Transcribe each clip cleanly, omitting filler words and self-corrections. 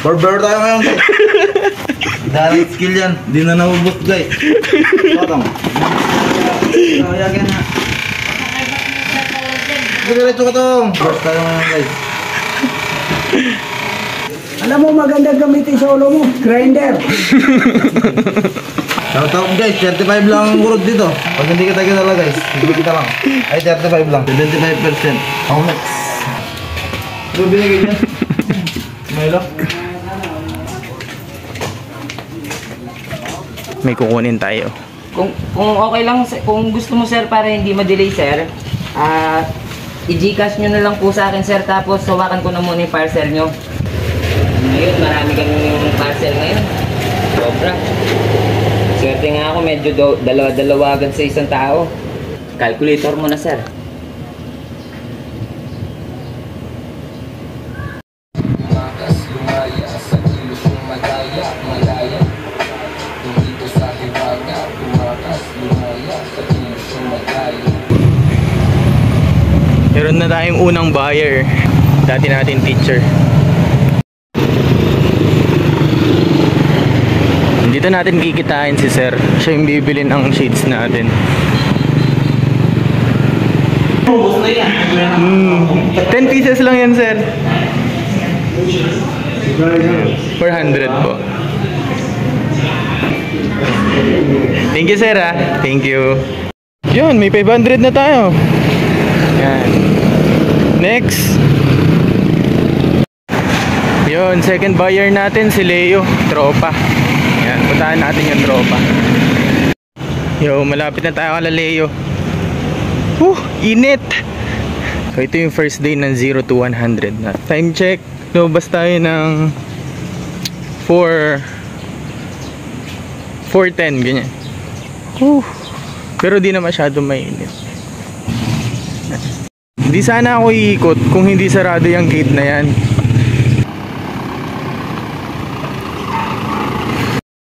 Barber tayo ngayon guys. Dalang skill yan. Di na naubos guys. Sotong. Kaya na. Diretso ka tong. First tayo ngayon guys. Alam mo maganda gamitin sa ulo mo. Grinder. Shout out guys. 35 lang ang kurot dito. Pag hindi kita kinala guys. Hindi kita lang. Ay 35 lang. 75%. How much? Ano binigay niya? Milo? May kukunin tayo. Kung okay lang, kung gusto mo sir para hindi ma-delay sir, i-Gcash nyo na lang po sa akin sir, tapos hawakan ko na muna yung parcel nyo. Ngayon, marami ganun yung parcel ngayon. Sobra. Swerte nga ako, medyo dalawa-dalawagan sa isang tao. Calculator mo na sir. Meron na tayong unang buyer. Dati natin teacher. Dito natin kikitain si sir. Siya yung bibili ng shades natin. 10 pieces lang yan sir. 400 po. Thank you sir ah. Thank you. Yun, may 500 na tayo. Yan. Next. Yun, second buyer natin si Leo, tropa. Yan, puntahan natin yung tropa. Yo, malapit na tayo kala Leo. Init. So ito yung first day ng 0 to 100 na. Time check, lumabas tayo ng 4:10 ganyan. Pero di na masyado mainit. Hindi sana ako iikot kung hindi sarado yung gate na yan.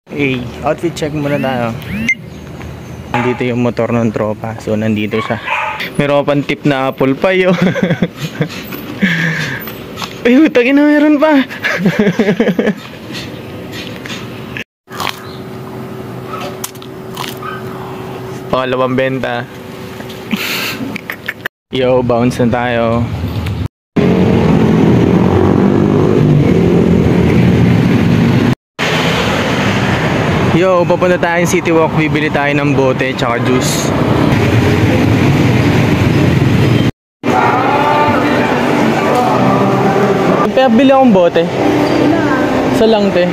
Hey, outfit check muna tayo. Nandito yung motor ng tropa. So nandito siya. Meron pang tip na apple pie. Ay, utangin na meron pa. Pangalawang benta. Yo, bounce na tayo. Yo, papunta tayong City Walk. Bibili tayo ng bote tsaka juice. Kaya bili akong bote. Isa lang te.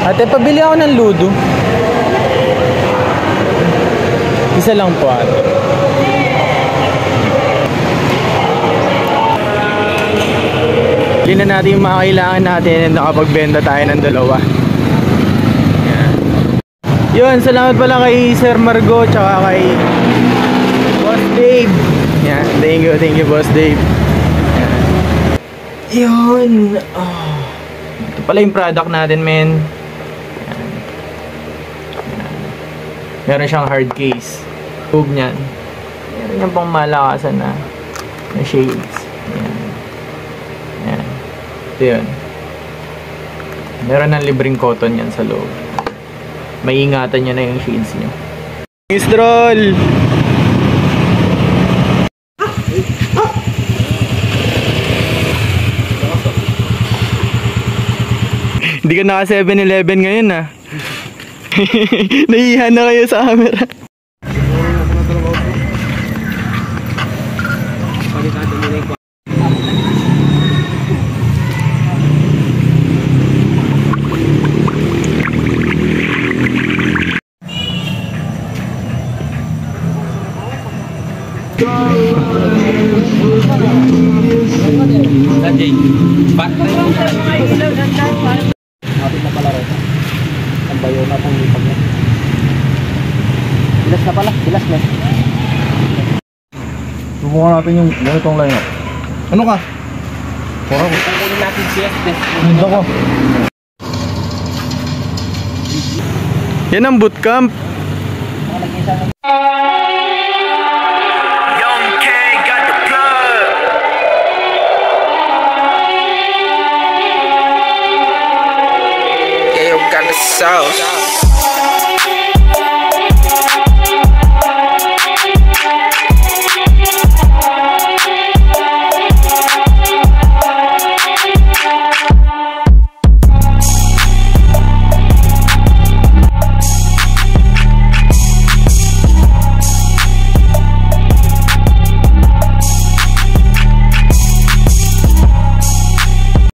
Ate, pabili ako ng ludo. Isa lang po ate. Bili na natin yung mga kailangan natin and nakapagbenta tayo ng dalawa. Yan. Yun, salamat pala kay Sir Margo tsaka kay Boss Dave. Yan, thank you Boss Dave. Yan. Yun. Ito pala yung product natin men. Meron siyang hard case. Tube niyan. Meron niyang pang malakasan na shades. Ayan. Ayan. Ito yun. Meron ng libreng cotton yan sa loob. Maiingatan niyo na yung shades niyo. Stroll! Hindi ka naka 7-Eleven ngayon ah. Nahihiyan na kayo sa camera. Bayo na pong lipag na. Bilas na pala, bilas na. Subukan natin yung ganitong lineup. Ano ka? Pura ko. Kukunin natin CS. Hindi ko. Yan ang bootcamp. Young K got the sauce.